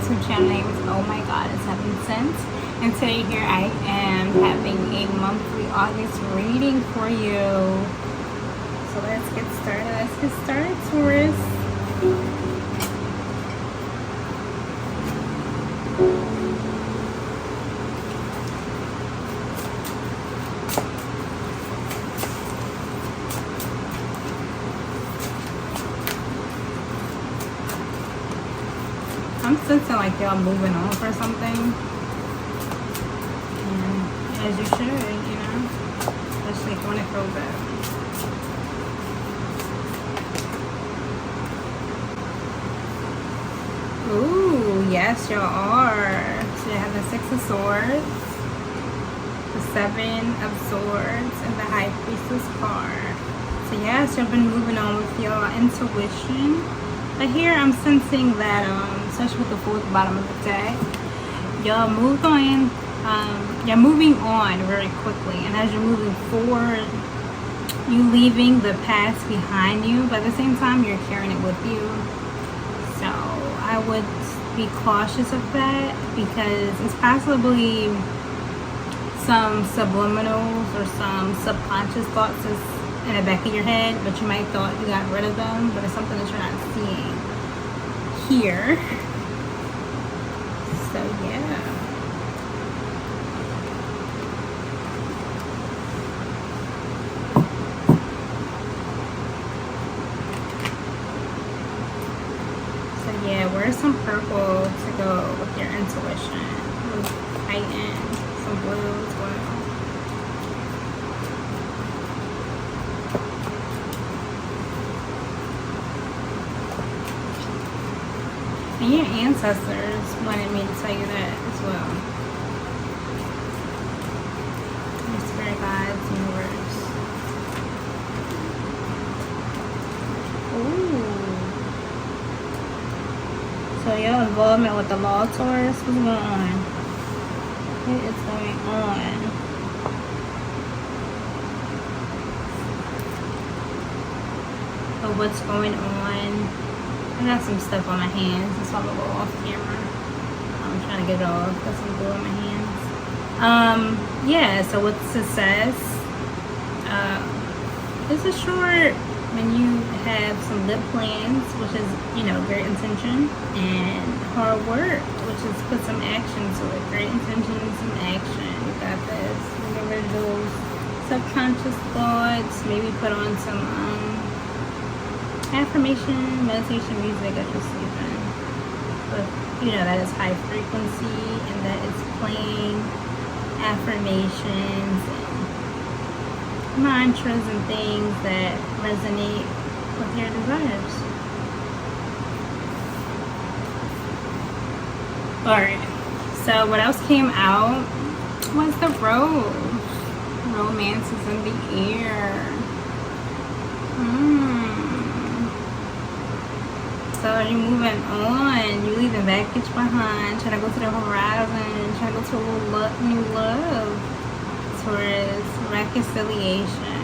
YouTube channel name is Omgoddess Heaven Sense, and today here I am having a monthly August reading for you. So let's get started, Taurus. I'm sensing like y'all moving on for something. And as you should, you know, especially when it goes up. Ooh, yes, y'all are. So you have the Six of Swords, the Seven of Swords, and the High Priestess card. So yes, you've been moving on with your intuition. But here I'm sensing that, especially with the Fool at the bottom of the deck, y'all moved on, you're moving on very quickly. And as you're moving forward, you leaving the past behind you, but at the same time, you're carrying it with you. So I would be cautious of that, because it's possibly some subliminals or some subconscious thoughts in the back of your head, but you might thought you got rid of them, but it's something that you're not seeing here. So yeah. So yeah, wear some purple to go with your intuition. Heighten some blue as well. And your ancestors wanted me to tell you that as well. Your spirit guides, universe. Ooh. So your involvement with the law, Taurus, what's going on? What is going on? So what's going on? I got some stuff on my hands. That's why I'm a little off camera. I'm trying to get it off. Got some glue on my hands. Yeah, so with success, this is short when you have some lit plans, which is, you know, great intention, and hard work, which is put some action to it. Great intention and some action. You got this. Get rid of those subconscious thoughts. Maybe put on some, affirmation, meditation music as you're sleeping. But you know that is high frequency, and that is playing affirmations and mantras and things that resonate with your desires. Alright, so what else came out was the rose. Romance is in the air. So you're moving on, you're leaving baggage behind, trying to go to the horizon, trying to go to a little new love. Taurus, reconciliation.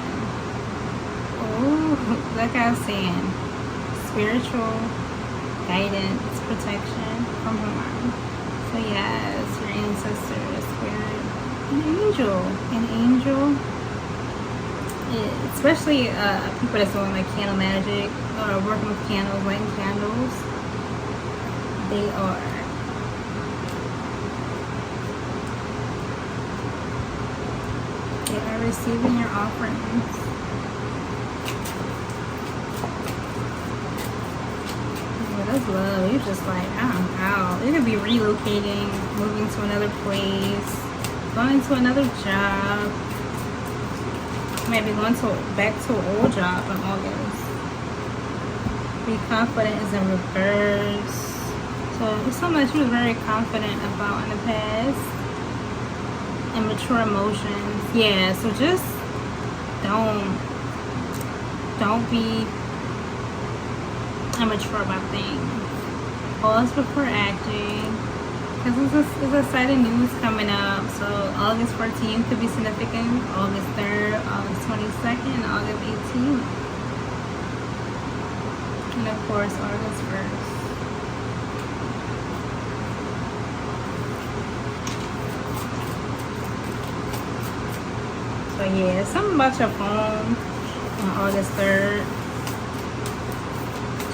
Oh, like I was saying, spiritual guidance, protection from harm. So yes, your ancestor, spirit, an angel. Especially people that's doing like candle magic or working with candles, lighting candles, they are receiving your offerings. Yeah, that's love. You're just like, I'm out. You could be relocating, moving to another place, going to another job. Maybe going back to an old job in August. Be confident is in reverse. So it's something that you were very confident about in the past. Immature emotions. Yeah, so just don't be immature about things. Pause before acting. Because there's a side of news coming up. So August 14th could be significant. August 3rd, August 22nd, August 18th. And of course, August 1st. So yeah, something about your phone on August 3rd.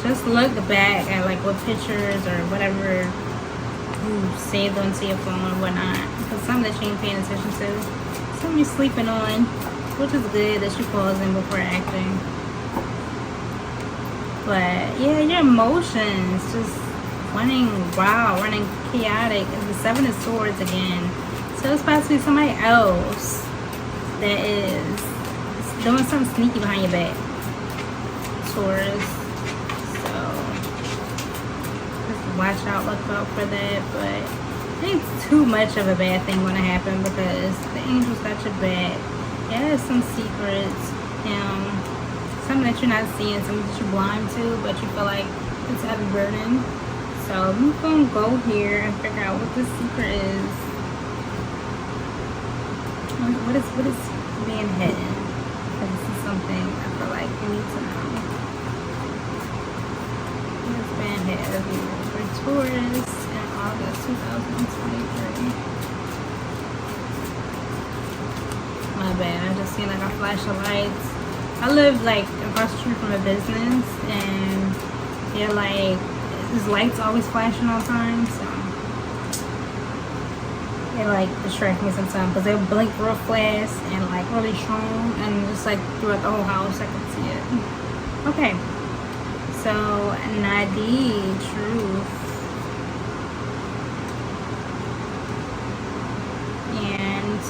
Just look back at like what pictures or whatever you saved onto your phone or whatnot. Because something that you ain't paying attention to. Something you're sleeping on, which is good that you pausing before acting. But yeah, your emotions just running wild, running chaotic. And the 7 of Swords again. So it's supposed to be somebody else that is doing something sneaky behind your back, Taurus. So just watch out, look out for that. But I think too much of a bad thing going to happen because the angels got your back. Yeah, there's some secrets, something that you're not seeing, something that you're blind to, but you feel like it's heavy burden. So I'm gonna go here and figure out what the secret is. What is being hidden? Because this is something I feel like you need to know. What is being hidden for Taurus in August 2023? My bad, I just seen like a flash of lights. I live like across the street from a business, and they're like, these lights always flashing all the time, so they like distract me sometimes because they'll blink real fast and like really strong, and just like throughout the whole house I can see it. Okay, so Nadi, truth, and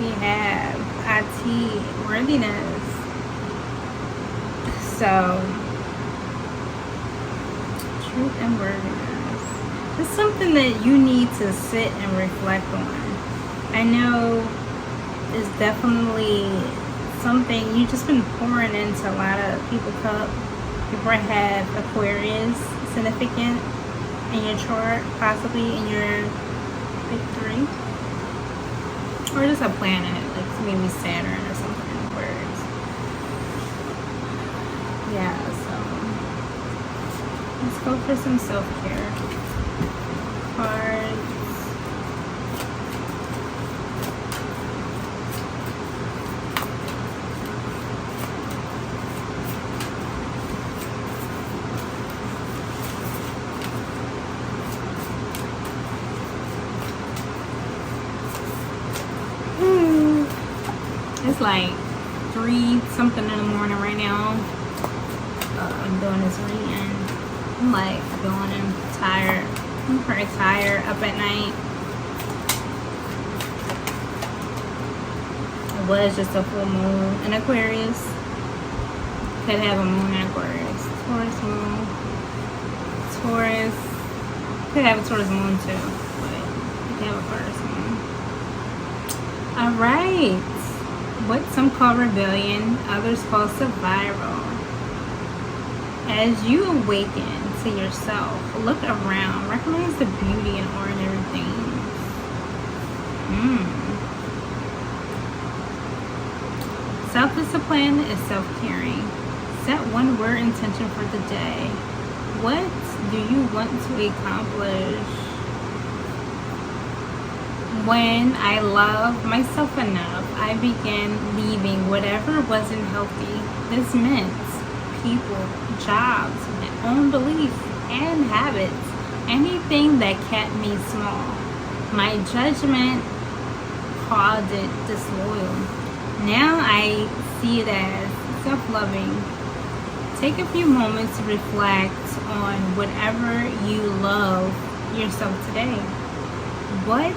we have Ati, worthiness. So truth and worthiness. It's something that you need to sit and reflect on. I know it's definitely something you've just been pouring into a lot of people's cup. People have Aquarius significant in your chart, possibly in your big 3, or just a planet, like maybe Saturn or something in Aquarius. Yeah, so let's go for some self-care cards. It's like 3 something in the morning right now. I'm doing this reading. I'm like doing it. I'm tired. I'm pretty tired, up at night. It was just a full moon in Aquarius. Could have a moon in Aquarius. Taurus moon. Taurus. Could have a Taurus moon too, but you could have a Aquarius moon. Alright. What some call rebellion, others call survival. As you awaken to yourself, look around, recognize the beauty in ordinary things. Self-discipline is self-caring. Set one word intention for the day. What do you want to accomplish? When I love myself enough, I began leaving whatever wasn't healthy. This meant people, jobs, my own beliefs and habits, anything that kept me small. My judgment called it disloyal. Now I see it as self-loving. Take a few moments to reflect on whatever you love yourself today. What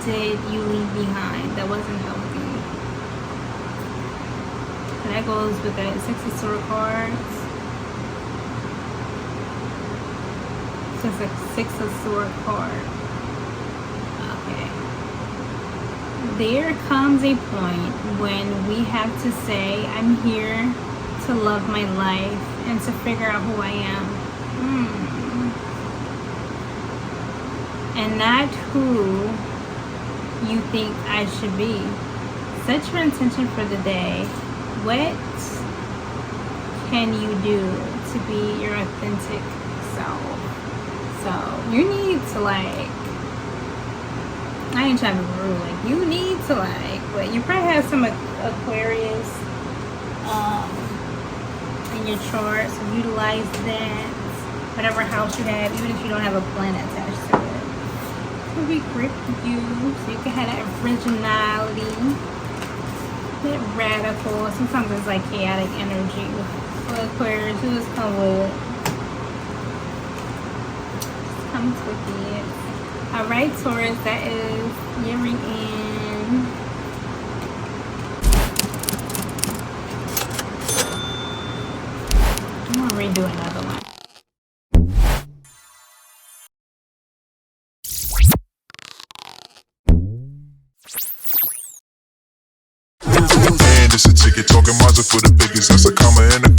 did you leave behind that wasn't healthy? And that goes with the 6 of Swords cards. So it's like 6 of Swords card. Okay. There comes a point when we have to say, I'm here to love my life and to figure out who I am. And not who you think I should be. Set your intention for the day. What can you do to be your authentic self? So you need to like I ain't trying to be rude. Like, you need to like, but you probably have some Aquarius in your chart, so utilize that. Whatever house you have, even if you don't have a planet attached to it, it will be great for you. So you can have that originality, that radical. Sometimes it's like chaotic energy with Aquarius. You just come with it. Just comes with it. Alright, Taurus, that is your reading. I'm gonna redo another one. And it's a ticket talking Mazda for the biggest. That's a comma and a